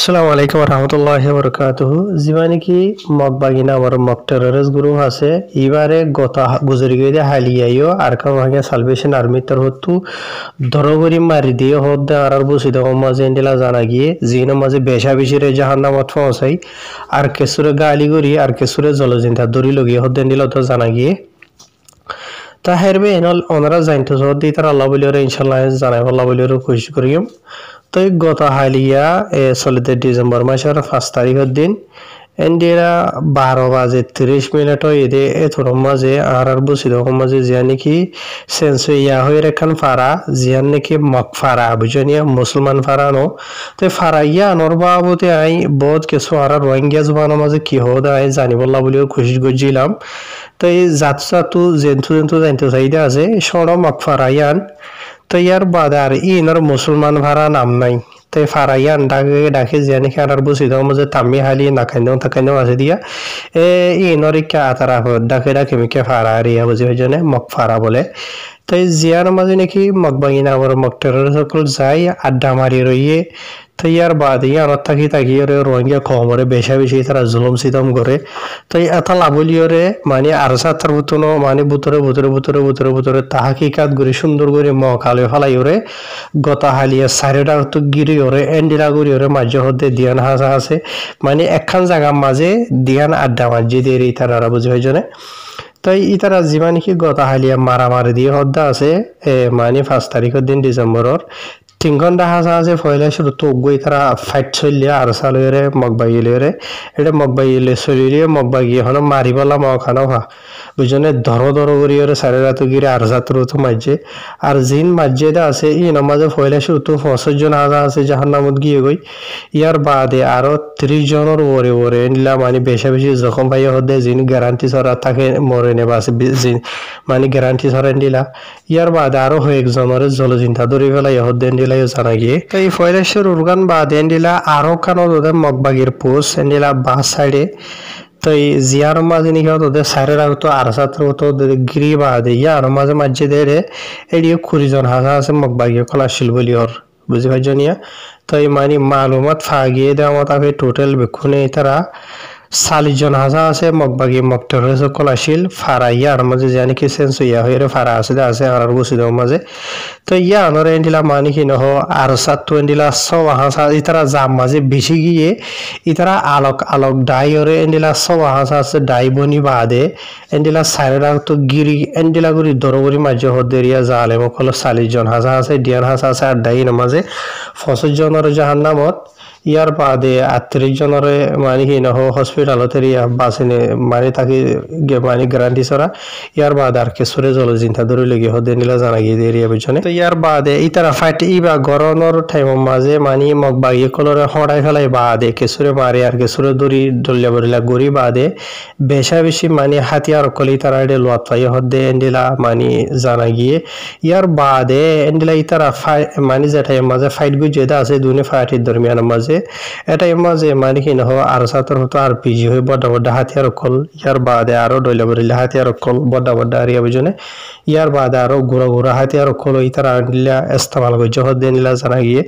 আসসালামু আলাইকুম রহমতুল্লাহি ওয়া বারাকাতুহু জীবানি কি মগবাগিনা আমার মক টেররিস্ট গ্রুপ আছে ইবারে গত গুজরি গিয়ে হালিয়াইও আর কাম ভাগে সালভেশন আর্মি তর হতু দরগরি মারি দিয়ে হদ আর বুসি দো মাঝে ইন্ডিলা জানা গিয়ে জিন মাঝে বেশা বেশিরে জাহান্নামত পৌঁছাই আর কেসুরে গালি গরি আর কেসুরে জলজিন্তা দরি লগিয়ে হদ ইন্ডিলা তো জানা গিয়ে তা হেরবে এনল ওনারা জানতে সদ দি তার আল্লাহ বলিওরে ইনশাআল্লাহ জানাই আল্লাহ বলিওরে কোশিশ করিম তো গত হালিয়া চলিত ডিসেম্বর মাসের 5 তারিখের দিন ইন্ডিয়া 12:30 এদে এথর মাঝে আর বসিদ মাঝে জিয়া নাকি সেন্সু ইয়া হয়ে রেখান ফারা জিয়ান নাকি মক ফারা বুঝনিয়া মুসলমান ফারা নো তো ফারা ইয়া আনর বাবতে আই বহুত কিছু আর রোহিঙ্গা জবানের মাঝে কি হদ আই জানিবল্লা বলিও কোশিশ করছিলাম তো এই জাতু জেন্তু জানতে চাইদা আছে সড় মক ফারা ইয়ান তো ইয়ার বাদ আর ইনর মুসলমান ভাড়া নাম নাই তাই ফারাইয়ান ডাকে জিয়ানি খানার বুঝি দাও মজে তামি হালি নাখাইন আছে দিয়া ইনর ইকা আতারা ডাকে মিকে ফারা রিয়া বুঝি হইজনে মক ফারা বলে তাই জিয়ার মাঝে নাকি মকবাগিনা আবার মকটের সকল যাই আড্ডা মারি রইয়ে তাই ইয়ার বাদ ইয়ানত থাকি রোহিঙ্গা খমরে বেশা বেশি তারা জুলুম সিতম করে তাই এটা লাভলিয়রে মানে আর সাতার বুতনো মানে বুতরে তাহাকিকাত গরি সুন্দর করে মকালে ফেলাইরে গতা হালিয়া সারেটা তো গিরি ওরে এন্ডিরা গরি ওরে মাঝে হতে দিয়ান হাসা আছে মানে একখান জায়গার মাঝে দিয়ান আড্ডা মাঝে দিয়ে তারা বুঝে হয় জনে তাই ইতারা যিমান কি গতা হালিয়া মারামারি দিয়ে হদ্দা আছে মানে 5 তারিখের দিন ডিসেম্বরের 3 ঘন্টা হাসা আছে ফয়লা শুরু তো গই তারা ফাইট চলিয়া আর সালরে মগবাইলেরে এটা মগবাইলে চলিয়ে মগবাগি হন মারিবলা মখানো হা বুঝনে ধর করিরে সারে রাত গিরে আর জাতর তো মাঝে আর জিন মাঝে আছে ই নামাজে ফয়লা শুরু তো 65 জন হাসা আছে জাহান্নামত গিয়ে গই ইয়ার বাদে আরো 30 জনের ওরে নিলা মানে বেশা বেশি জখম পাই হদে জিন গ্যারান্টি সরা থাকে মরে নেবা আছে জিন মানে গ্যারান্টি সরা দিলা ইয়ার বাদে আরো হয়ে একজনের জলজিন্তা ধরে ফেলাই হদে দিলাই জানা গিয়ে তাই ফয়লাশের উরগান বাদে দিলা আরো কানো ওদের মগবাগির পোস্ট দিলা বাস সাইডে তো এই জিয়ার মাঝে নিকে ওদের সাইডের তো আর ছাত্র তো গিরি বাদে ইয়ার মাঝে দেরে এডিও 20 জন হাসা আছে মগবাগি কলাশিল বলি ওর বুঝি ভাইজনিয়া তো এই মানে মালুমাত ফাগিয়ে দেওয়া তাকে টোটাল বেক্ষণে তারা 40 জন হাসা আছে মগবাগি মকটের কলাশিল ফারা ইয়ার মাঝে জানি কি সেন্স ইয়া হয়ে ফারা আছে আর বসি দেওয়ার মাঝে তো ইয়া আনরে এন্ডিলা মানে কি নহ আর সাতু এন্ডিলা সব হাসা ইতারা জাম মাঝে বেশি গিয়ে ইতারা আলোক ডাই ওরে এন্ডিলা সব হাসা আছে ডাই বনি বাদে এন্ডিলা সাইরা তো গিরি এন্ডিলা গুরি দরগরি মাঝে হদেরিয়া জালে মকল 40 জন হাসা আছে ডিয়ান হাসা আছে আর ডাই নামাজে 25 জনের জাহান্নামত ইয়ার বাদে 38 জনের মানে কি নহ হসপিটালতে বাসিনে মানে তাকে মানে গ্যারান্টি সরা ইয়ার বাদ আর কেসুরে জলজিন্তা ধরে লেগে হদে নিলা জানা গিয়ে এরিয়া পিছনে তো ইয়ার বাদে ইতারা ফাইট ইবা গরনের টাইম মাঝে মানে মগবাগি কলরে হড়াই ফেলাই বাদে কেসুরে মারে আর কেসুরে দড়ি দলিয়া বরিলা গড়ি বাদে বেশা বেশি মানে হাতিয়ার কলি তারা এডে লোয়াত পাই হদে এন্ডিলা মানে জানা গিয়ে ইয়ার বাদে এন্ডিলা ইতারা মানে যে টাইম মাঝে ফাইট গুজেদা আছে দুনে ফাইটের দরমিয়ান মাঝে এটাই মাঝে মানে কি নহ আর সাতর হতো আর পিজি হয়ে বড় হাতিয়ার কল ইয়ার বাদে আরো ডইলা বরিলা হাতিয়ার কল বড় আরিয়া বুঝনে ইয়ার বাদে আরো ঘুরা হাতিয়ার কল ইতারা নিলা ইস্তেমাল করছে হদে নিলা জানা গিয়ে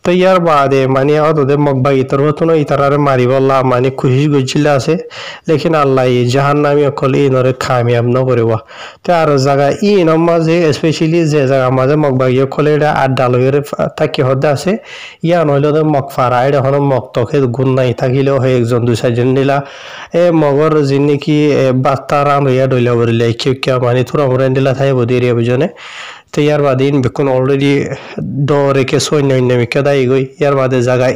তো ইয়ার বাদে মানে ওদের মগবাগি তোর হতো না ইতারারে মারিবল্লা মানে খুশি গজিলা আছে লেকিন আল্লাহ জাহান্নামী অকল ইনরে কামিয়াব নকরিবা তো আর জায়গা ইন মাঝে স্পেশালি যে জায়গা মাঝে মগবাগি অকল এটা আড্ডা লইরে থাকি হদে আছে ইয়া নইলে ওদের মগ ফারা এটা হলো মগ তকে গুণ নাই থাকিলেও হয় একজন 2-4 জন নিলা মগর যিনি নাকি বাত্তা রান হইয়া ডইলা বরিলে কেউ মানে তোরা মরে দিলা থাকে বদি এরিয়া বুঝনে তো ইয়ার বাদে ইন বেকুন অলরেডি ডরেকে সৈন্যমিকা দায়ী গই ইয়ার বাদে জায়গা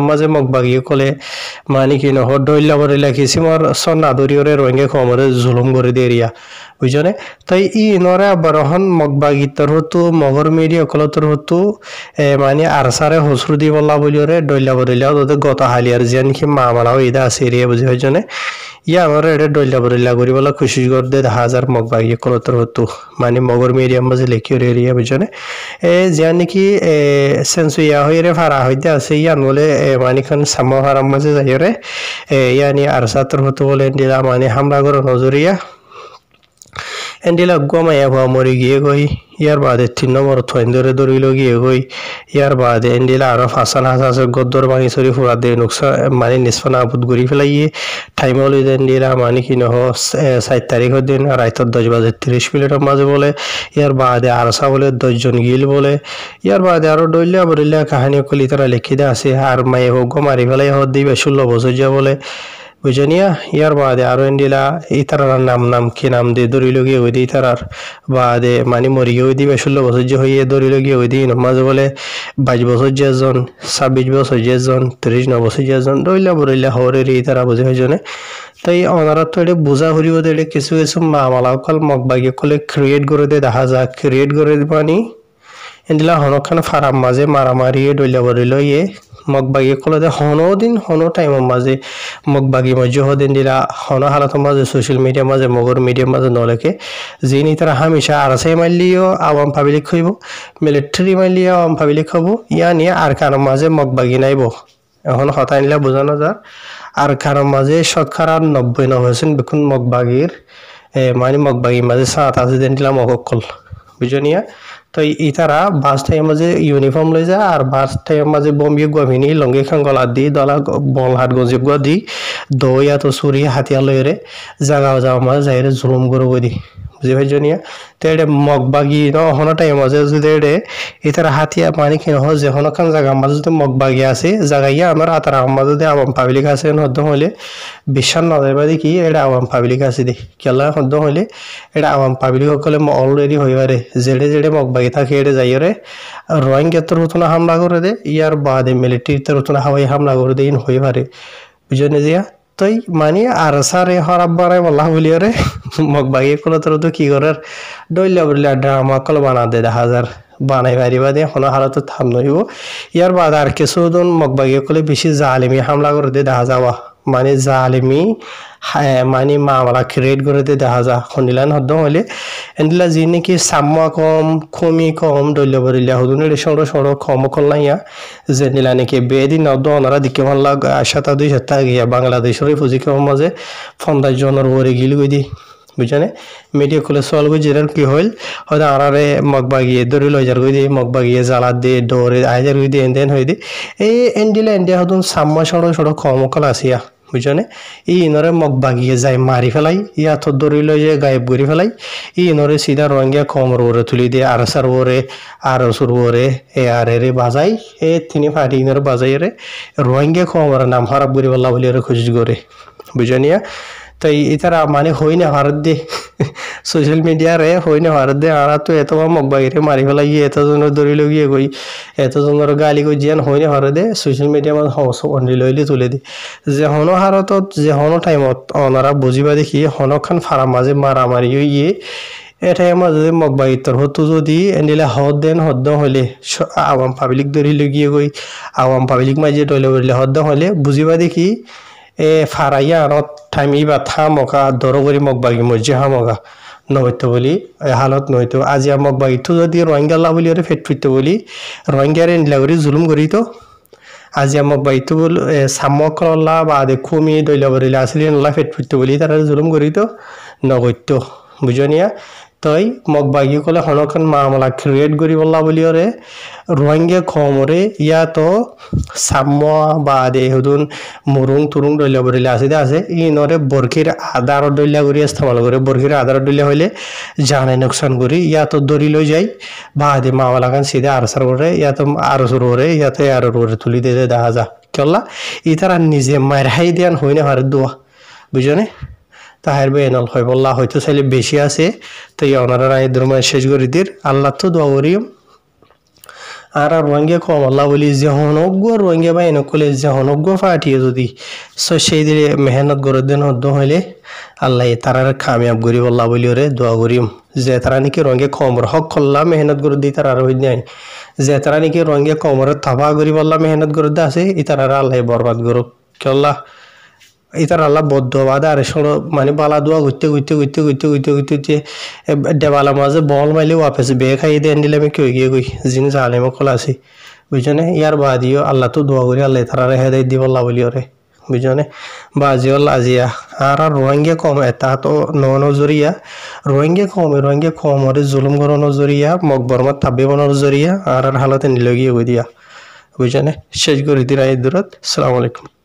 মাঝে মগবাগি কলে মানে কি নহ ডইলা বরিলা কিসিমর সন্না দরিয়রে রঙে কমরে জুলুম করে দিয়ে এরিয়া বুঝনে তাই নরে আবার হন মগবাগি তোর হতো মগর মেরিয়া কল তোর হতো মানে আর সারে হসরু দি বল্লা বলিওরে ডইলা বরিলা ওদের গত হালিয়ার জিয়ান কি মামালাও ইদা আছে এরিয়া বুঝি হইজনে ইয়া আমার এটা ডইলা বরিলা করি বলা খুশি করে দে 1000 মগবাগি কল তোর হতো মানে মগর মেরিয়া মাঝে লেখিওর এরিয়া বুঝনে জিয়ান নাকি সেন্সু ইয়া হইরে ফারা হইতে আছে ইয়ান বলে মানে খান সামা ফারাম মাঝে যাইরে ইয়ানি আর সাতর হতো বলে দিলা মানে হামলা করে নজরিয়া এন্ডিলা গমায়া হওয়া মরে গিয়ে গই ইয়ার বাদে 3 নম্বর থইন ধরে ধরিল গিয়ে গই ইয়ার বাদে এন্ডিলা আরো ফাসান হাসা গদ্দর ভাঙি সরি ফুরা দে নুকসা মানে নিসফানা আবুদ গরি ফেলাইয়ে টাইম হলো এন্ডিলা মানে কি নহ 7 তারিখের দিন রাইতর 10:30 মাঝে বলে ইয়ার বাদে আরসা বলে 10 জন গিল বলে ইয়ার বাদে আরো ডইলা বরিলা কাহিনী কলি তারা লিখি দে আছে আর মায়ে হোক মারি ফেলাই হদ দিবে 16 বছর যা বলে বুঝনিয়া ইয়ার বাদে আরো এন্ডিলা ইতারার নাম কি নাম দিয়ে দরিল গিয়ে ওই দিয়ে তারার বাদে মানে মরি গিয়ে ওই দিবে 16 বছর যে হইয়ে দরিল গিয়ে ওই দিয়ে মাঝে বলে 22 বছর যেজন 26 বছর যেজন 39 বছর যেজন দইলা বরিলা হরে রে তারা বুঝে হইজনে তাই ওনারা তো এটা বোঝা হরিব এটা কিছু কিছু মামলা কল মগবাগি কলে ক্রিয়েট করে দে দেখা যায় ক্রিয়েট করে পানি এন্ডিলা হনখান ফারাম মাঝে মারামারি দইলা বরিল ইয়ে মগবাগি কলে দে হনো দিন হনো টাইমের মাঝে মগবাগি মধ্যে হদিন দিলা হনো হালাতের মাঝে সোশ্যাল মিডিয়া মাঝে মগর মিডিয়া মাঝে নলেকে যিনি তারা হামেশা আরসাই মারলিও আওয়াম পাবলিক হইব মিলিটারি মারলিও আওয়াম পাবলিক হব ইয়া নিয়ে আর কারো মাঝে মগবাগি নাইব এখন হতা নিলে বোঝানো যায় আর কারো মাঝে শতকরা 99% বেকুন মগবাগির মানে মগবাগির মাঝে সাত আছে দেন দিলাম অকল বুঝনিয়া তো ইতারা বাস টাইম মাঝে ইউনিফর্ম লই যায় আর বাস টাইম মাঝে বম্বিয়ে গমিনি লঙ্গি খাঙ্গলা দি দলা বল হাত গঞ্জি গুয়া দি দইয়া তো সুরি হাতিয়া লইরে জাগা যাওয়া মাঝে যাইরে জুলুম করব দি বুঝি ভাইজনিয়া তো এটা মগবাগি ন হন টাইম মাঝে যদি এটা ইতারা হাতিয়া মানে কি নহ যে হনখান জায়গা মাঝে যদি মগবাগি আছে জায়গাইয়া আমার আতার আমার যদি আওয়াম পাবলিক আছে হদ্দ হইলে বিশ্বাস না যাইবা দেখি এটা আওয়াম পাবলিক আছে দি কেলা হদ্দ হইলে এটা আওয়াম পাবলিক সকলে অলরেডি হইবারে যেড়ে মগবাগি থাকে এটা যাইরে রোহিঙ্গা তোর হতনা হামলা করে দে ইয়ার বাদে মিলিটারি তোর হতনা হাওয়াই হামলা করে দে ইন হইবারে বুঝনে দিয়া তই মানে আর সারে হরাব বানাই বলা বলিয়ারে মগবাগি কোনো তোর তো কি করার ডইলা বলিয়া ড্রামা কল বানা দে 1000 বানাই পারিবা দে কোনো হালত থাম নইব ইয়ার বাদ আর কিছু জন মগবাগি কলে বেশি জালিমি হামলা করে দে দেখা যাওয়া মানে জালিমি মানে মামলা ক্রিয়েট করে দে দেখা যা খনিলান হদ্দ হইলে এন্ডিলা যি নাকি সাম্মা কম খমি কম দৈল্য বরিলা হদুন সড়ো কম কল্লাইয়া যেনিলা নাকি বেদিন নদ্দ ওনারা দিকে মাল্লা 7-2 গিয়া বাংলাদেশের ফুজি কম মাঝে 50 জনের ওরে গিল গই দি বুঝানে মিডিয়া খুলে সল গই জেরার কি হইল হয়তো আরারে মগবাগিয়ে দরি লই যার গই দি মগবাগিয়ে জালা দে ডরে আইজার গই দি এন্ডেন হই দি এই এন্ডিলা এন্ডিয়া হদুন সাম্মা সড়ো কম কল আসিয়া বুঝনে ই ইনরে মগবাগিয়ে যায় মারি ফেলাই ইয়া তো দরি লই যায় গায়েব করে ফেলাই ই ইনরে সিধা রোহিঙ্গা কমর ওরে তুলি দিয়ে আরসার ওরে আরসুর ওরে এ আর রে বাজাই এ তিনি ফাটি ইনরে বাজাই রে রোহিঙ্গা কমর নাম খারাপ করে বললা বলি রে খুঁজ করে বুঝনিয়া তাই ইতারা মানে হই না ভারত দে সোশ্যাল মিডিয়া রে হই না ভারত দে আর তো এত মগবাগি রে মারি ফেলাই এতজনের দরি লগিয়ে গই এতজনের গালি গই যেন হই না ভারত দে সোশ্যাল মিডিয়া মানে হস অনলি লইলে তুলে দি যে হন হারতত যে হন টাইমত ওনারা বুঝিবা দেখি হনখান ফারাম মাঝে মারামারি ইয়ে এটাই আমার যদি মগবাগি তোর হতো যদি এনিলে হদ দেন হদ্দ হইলে আওয়াম পাবলিক দরি লগিয়ে গই আওয়াম পাবলিক মাঝে টইলে বললে হদ্দ হইলে বুঝিবা দেখি এ ফারাইয়া আনত ঠাইমি বা থামকা দরগরি মগবাগি মজ্জে হামকা নইতো বলি হালত নইতো আজি মগবাগি তো যদি রোহিঙ্গা লা বলি ফেট ফিরতে বলি রোহিঙ্গারে নিলাগরি জুলুম করি তো আজি মগবাগি তো বল সামকলা বা দেখুমি দইলা বরিলা আসলি নলা ফেট ফিরতে বলি তারা জুলুম করি তো নগত্য বুঝনিয়া তই মগবাগি কলে হনখান মামলা ক্রিয়েট করি বললা বলি রে রোহিঙ্গা কমরে ইয়া তো সাম্য বা দে হদুন মুরুং তুরুং দইলা বরিলা আছে ই নরে বরকির আদার দইলা করি ইস্তেমাল করে বরকির আদার দইলা হইলে জানে নোকসান করি ইয়া তো দরি লই যাই বা দে মামলা খান সিধা আরসার করে ইয়া তো আরসুর করে ইয়াতে আর ওরে তুলি দে দেখা যা কেলা ই তারা নিজে মারহাই দিয়ান হই না হার দোয়া বুঝনে তাহের বে এনল হয় বললা হয়তো চাইলে বেশি আছে তো ওনারা রায় ধর্মের শেষ করে দির আল্লাহ তো দোয়া করিম আর রোহিঙ্গা কম আল্লাহ বলি যে হনজ্ঞ রোহিঙ্গা বা এনকলে যে হনজ্ঞ ফাটিয়ে যদি সেই দিলে মেহনত করে দেন হদ্দ হইলে আল্লাহ তারার কামিয়াব করি বললা বলি ওরে দোয়া করিম যে তারা নাকি রোহিঙ্গা কমর হক করলা মেহনত করে দিই তারা হই নাই যে তারা নাকি রোহিঙ্গা কমর তাবা করি বললা মেহনত করে দে আছে ই তারা আল্লাহ বরবাদ করুক কেল্লা ইতার আল্লাহ বদ্ধবাদ আর সড়ো মানে বালা দোয়া ঘুরতে দেবালা মাঝে বল মাইলে ওয়াপেস বে খাই দেন দিলে আমি কেউ গিয়ে গই জিনিস আলেম কল আছি বুঝছো না ইয়ার বাদিও আল্লাহ তো দোয়া করি আল্লাহ তারা হেদায় দিব আল্লাহ বলি ওরে বুঝনে বাজিওল আজিয়া আর রোহিঙ্গা কম এটা তো নজরিয়া রোহিঙ্গা কম ওরে জুলুম করার নজরিয়া মকবরমত তাব্বে নজরিয়া আর হালতে নিলগিয়ে গই দিয়া বুঝনে শেষ করে দিরা এই দূরত। আসসালামু আলাইকুম।